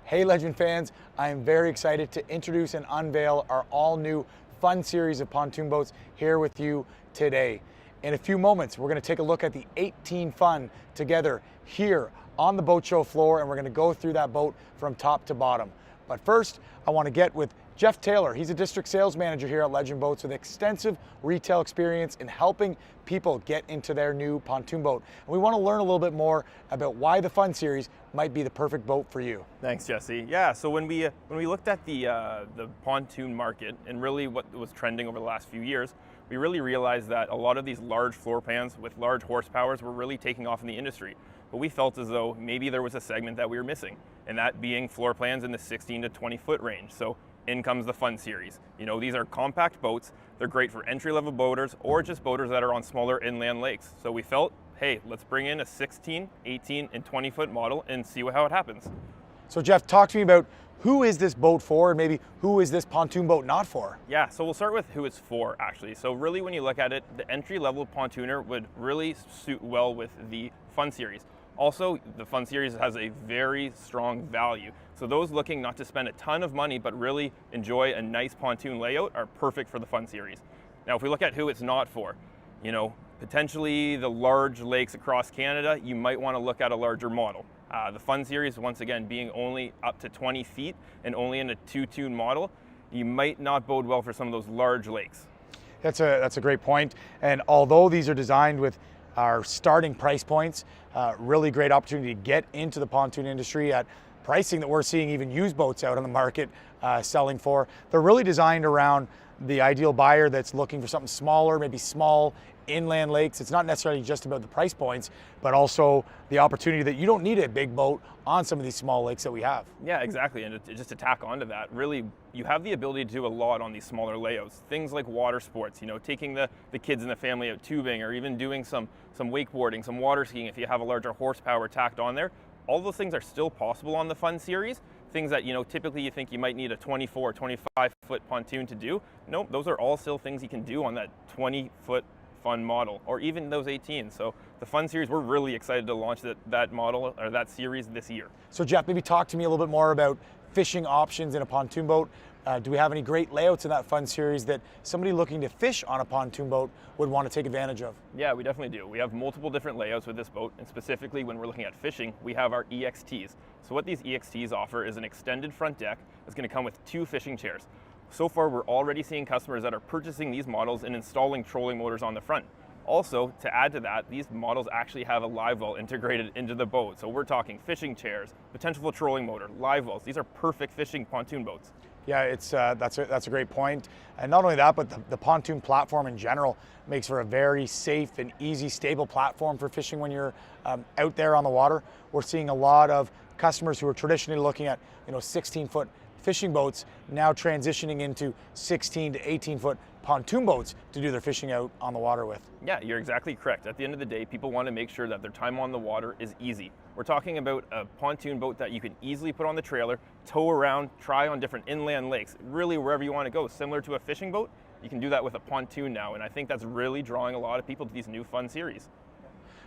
Hey Legend fans, I am very excited to introduce and unveil our all new Fun series of pontoon boats here with you today. In a few moments, we're going to take a look at the 18 Fun together here on the boat show floor, and we're going to go through that boat from top to bottom. But first, I want to get with Jeff Taylor. He's a district sales manager here at Legend Boats with extensive retail experience in helping people get into their new pontoon boat. And we want to learn a little bit more about why the Fun series might be the perfect boat for you. Thanks, Jesse. Yeah, so when we looked at the pontoon market and really what was trending over the last few years, we really realized that a lot of these large floor plans with large horsepowers were really taking off in the industry. But we felt as though maybe there was a segment that we were missing, and that being floor plans in the 16 to 20 foot range. So in comes the Fun series. You know, these are compact boats. They're great for entry-level boaters or just boaters that are on smaller inland lakes. So we felt, hey, let's bring in a 16, 18, and 20 foot model and see how it happens. So Jeff, talk to me about who is this boat for, and maybe who is this pontoon boat not for? Yeah, so we'll start with who it's for, actually. So really, when you look at it, the entry-level pontooner would really suit well with the Fun series. Also, the Fun series has a very strong value. So those looking not to spend a ton of money, but really enjoy a nice pontoon layout are perfect for the Fun series. Now, if we look at who it's not for, you know, potentially the large lakes across Canada, you might want to look at a larger model. The Fun series, once again, being only up to 20 feet and only in a two-tune model, you might not bode well for some of those large lakes. That's a great point. And although these are designed with our starting price points, really great opportunity to get into the pontoon industry at pricing that we're seeing even used boats out on the market selling for. They're really designed around the ideal buyer that's looking for something smaller, maybe small inland lakes. It's not necessarily just about the price points, but also the opportunity that you don't need a big boat on some of these small lakes that we have. Yeah, exactly. And just to tack onto that, really, you have the ability to do a lot on these smaller layouts. Things like water sports, you know, taking the kids and the family out tubing, or even doing some wakeboarding, some water skiing if you have a larger horsepower tacked on there. All those things are still possible on the Fun series. Things that, you know, typically you think you might need a 24, 25 foot pontoon to do. Nope, those are all still things you can do on that 20 foot Fun model, or even those 18. So the Fun series, we're really excited to launch that model or that series this year. So Jeff, maybe talk to me a little bit more about fishing options in a pontoon boat. Do we have any great layouts in that Fun series that somebody looking to fish on a pontoon boat would want to take advantage of? Yeah, we definitely do. We have multiple different layouts with this boat, and specifically when we're looking at fishing, we have our EXTs. So what these EXTs offer is an extended front deck that's going to come with 2 fishing chairs. So far, we're already seeing customers that are purchasing these models and installing trolling motors on the front. Also, to add to that, these models actually have a live well integrated into the boat. So we're talking fishing chairs, potential for trolling motor, live wells. These are perfect fishing pontoon boats. Yeah, that's a great point. And not only that, but the pontoon platform in general makes for a very safe and easy, stable platform for fishing when you're out there on the water. We're seeing a lot of customers who are traditionally looking at 16-foot fishing boats now transitioning into 16 to 18 foot pontoon boats to do their fishing out on the water with. Yeah, you're exactly correct. At the end of the day, people want to make sure that their time on the water is easy. We're talking about a pontoon boat that you can easily put on the trailer, tow around, try on different inland lakes, really wherever you want to go. Similar to a fishing boat, you can do that with a pontoon now, and I think that's really drawing a lot of people to these new Fun series.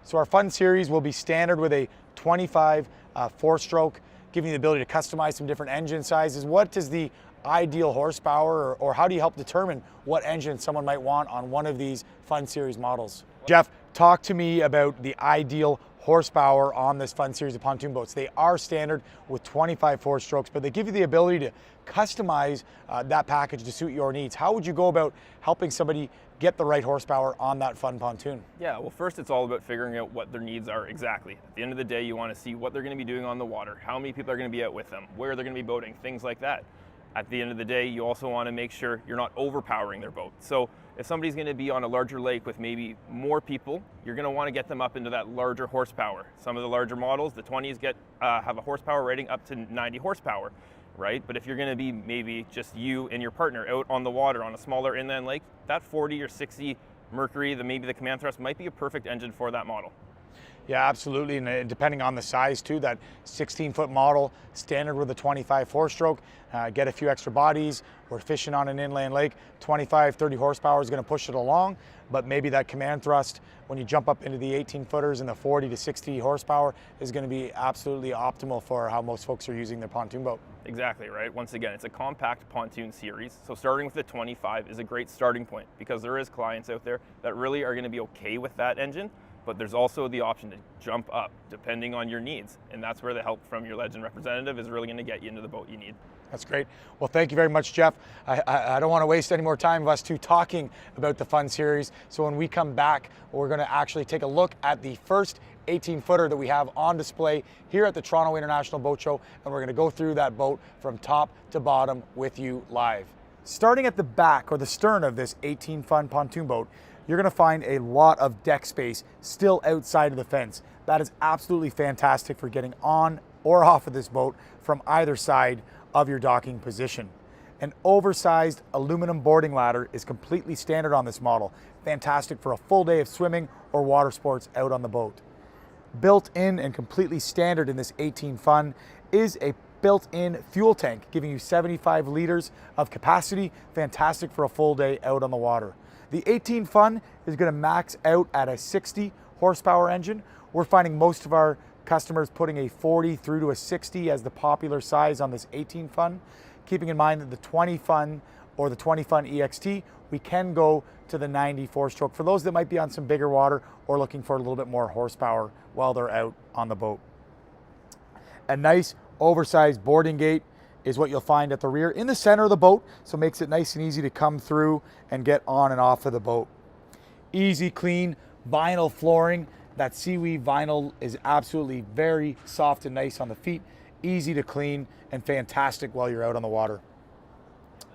So our Fun series will be standard with a 25 four-stroke, giving you the ability to customize some different engine sizes. What is the ideal horsepower, or how do you help determine what engine someone might want on one of these Fun series models? Jeff, talk to me about the ideal horsepower on this Fun series of pontoon boats. They are standard with 25 four-strokes, but they give you the ability to customize that package to suit your needs. How would you go about helping somebody get the right horsepower on that Fun pontoon? Yeah, well, first it's all about figuring out what their needs are exactly. At the end of the day, you want to see what they're going to be doing on the water, how many people are going to be out with them, where they're going to be boating, things like that. At the end of the day, you also want to make sure you're not overpowering their boat. So if somebody's going to be on a larger lake with maybe more people, you're going to want to get them up into that larger horsepower. Some of the larger models, the 20s, have a horsepower rating up to 90 horsepower, right? But if you're going to be maybe just you and your partner out on the water on a smaller inland lake, that 40 or 60 Mercury, maybe the command thrust, might be a perfect engine for that model. Yeah, absolutely, and depending on the size too, that 16-foot model, standard with a 25 four-stroke, get a few extra bodies. We're fishing on an inland lake, 25, 30 horsepower is going to push it along, but maybe that command thrust, when you jump up into the 18-footers and the 40 to 60 horsepower, is going to be absolutely optimal for how most folks are using their pontoon boat. Exactly, right? Once again, it's a compact pontoon series, so starting with the 25 is a great starting point because there is clients out there that really are going to be okay with that engine, but there's also the option to jump up depending on your needs, and that's where the help from your Legend representative is really going to get you into the boat you need. That's great. Well, thank you very much, Jeff. I don't want to waste any more time of us two talking about the Fun series, so when we come back, we're going to actually take a look at the first 18-footer that we have on display here at the Toronto International Boat Show, and we're going to go through that boat from top to bottom with you live. Starting at the back or the stern of this 18 Fun pontoon boat, you're going to find a lot of deck space still outside of the fence. That is absolutely fantastic for getting on or off of this boat from either side of your docking position. An oversized aluminum boarding ladder is completely standard on this model. Fantastic for a full day of swimming or water sports out on the boat. Built in and completely standard in this 18 Fun is a built-in fuel tank, giving you 75 liters of capacity. Fantastic for a full day out on the water. The 18 Fun is going to max out at a 60 horsepower engine. We're finding most of our customers putting a 40 through to a 60 as the popular size on this 18 Fun. Keeping in mind that the 20 Fun or the 20 Fun EXT, we can go to the 90 four-stroke for those that might be on some bigger water or looking for a little bit more horsepower while they're out on the boat. A nice oversized boarding gate is what you'll find at the rear in the center of the boat, so it makes it nice and easy to come through and get on and off of the boat. Easy, clean vinyl flooring. That seaweed vinyl is absolutely very soft and nice on the feet, easy to clean and fantastic while you're out on the water.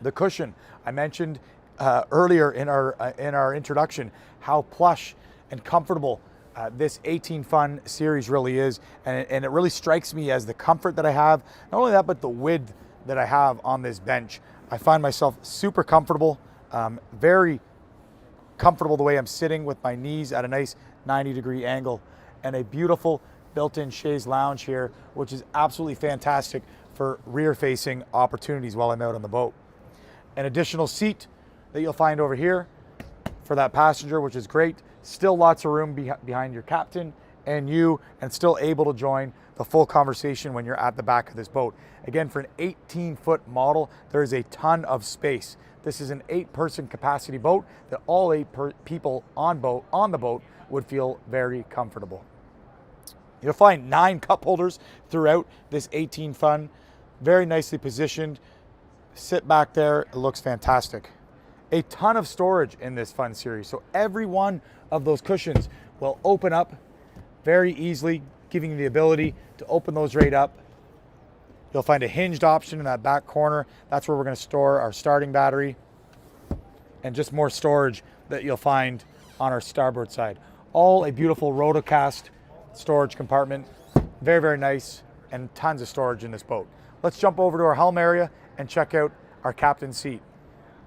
The cushion, I mentioned earlier in our introduction how plush and comfortable this 18 Fun series really is, and it really strikes me as the comfort that I have. Not only that, but the width that I have on this bench. I find myself super comfortable, very comfortable the way I'm sitting with my knees at a nice 90-degree angle, and a beautiful built-in chaise lounge here, which is absolutely fantastic for rear-facing opportunities while I'm out on the boat. An additional seat that you'll find over here for that passenger, which is great. Still lots of room behind your captain and you, and still able to join the full conversation when you're at the back of this boat. Again, for an 18-foot model, there is a ton of space. This is an 8-person capacity boat that all 8 people on the boat would feel very comfortable. You'll find 9 cup holders throughout this 18 Fun, very nicely positioned. Sit back there, it looks fantastic. A ton of storage in this Fun series, so every one of those cushions will open up very easily, giving you the ability to open those right up. You'll find a hinged option in that back corner. That's where we're going to store our starting battery, and just more storage that you'll find on our starboard side. All a beautiful rotocast storage compartment. Very, very nice, and tons of storage in this boat. Let's jump over to our helm area and check out our captain's seat.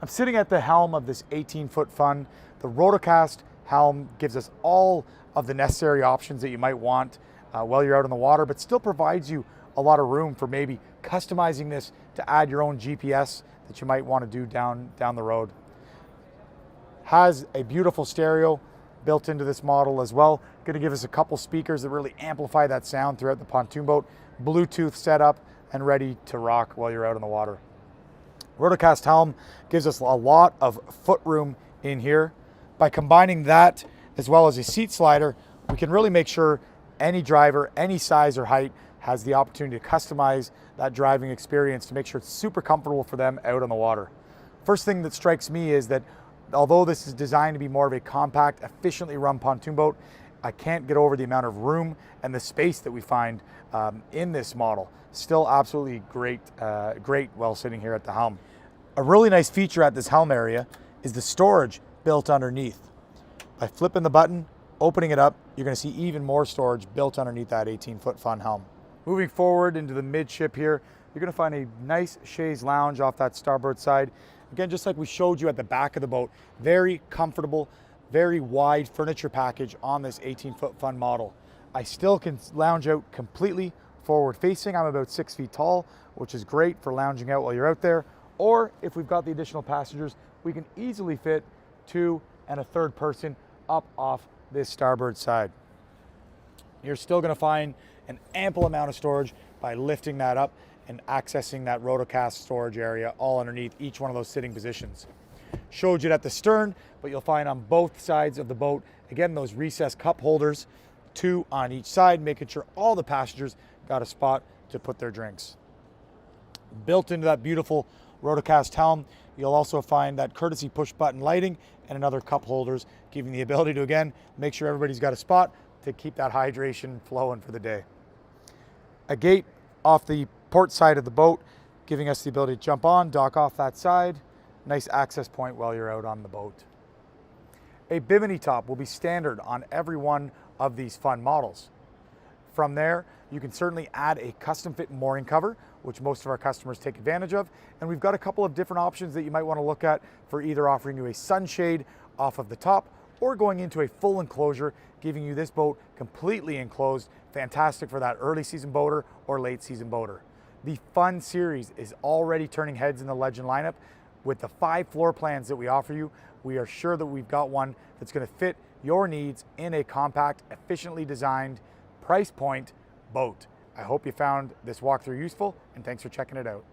I'm sitting at the helm of this 18-foot Fun. The rotocast helm gives us all of the necessary options that you might want while you're out on the water, but still provides you a lot of room for maybe customizing this to add your own GPS that you might want to do down the road. Has a beautiful stereo built into this model as well. Going to give us a couple speakers that really amplify that sound throughout the pontoon boat. Bluetooth setup and ready to rock while you're out on the water. Rotocast helm gives us a lot of foot room in here. By combining that as well as a seat slider, we can really make sure any driver, any size or height, has the opportunity to customize that driving experience to make sure it's super comfortable for them out on the water. First thing that strikes me is that although this is designed to be more of a compact, efficiently run pontoon boat, I can't get over the amount of room and the space that we find in this model. Still absolutely great while sitting here at the helm. A really nice feature at this helm area is the storage built underneath. By flipping the button, opening it up, you're going to see even more storage built underneath that 18-foot Fun helm. Moving forward into the midship here, you're going to find a nice chaise lounge off that starboard side. Again, just like we showed you at the back of the boat, very comfortable, very wide furniture package on this 18-foot Fun model. I still can lounge out completely forward facing. I'm about 6 feet tall, which is great for lounging out while you're out there. Or if we've got the additional passengers, we can easily fit 2 and a third person up off this starboard side. You're still going to find an ample amount of storage by lifting that up and accessing that rotocast storage area all underneath each one of those sitting positions. Showed you it at the stern, but you'll find on both sides of the boat, again, those recessed cup holders, 2 on each side, making sure all the passengers got a spot to put their drinks. Built into that beautiful rotocast helm, you'll also find that courtesy push button lighting and another cup holders, giving the ability to, again, make sure everybody's got a spot to keep that hydration flowing for the day. A gate off the port side of the boat, giving us the ability to jump on, dock off that side. Nice access point while you're out on the boat. A bimini top will be standard on every one of these Fun models. From there, you can certainly add a custom fit mooring cover, which most of our customers take advantage of. And we've got a couple of different options that you might want to look at for either offering you a sunshade off of the top or going into a full enclosure, giving you this boat completely enclosed. Fantastic for that early season boater or late season boater. The Fun series is already turning heads in the Legend lineup. With the 5 floor plans that we offer you, we are sure that we've got one that's going to fit your needs in a compact, efficiently designed, price point boat. I hope you found this walkthrough useful, and thanks for checking it out.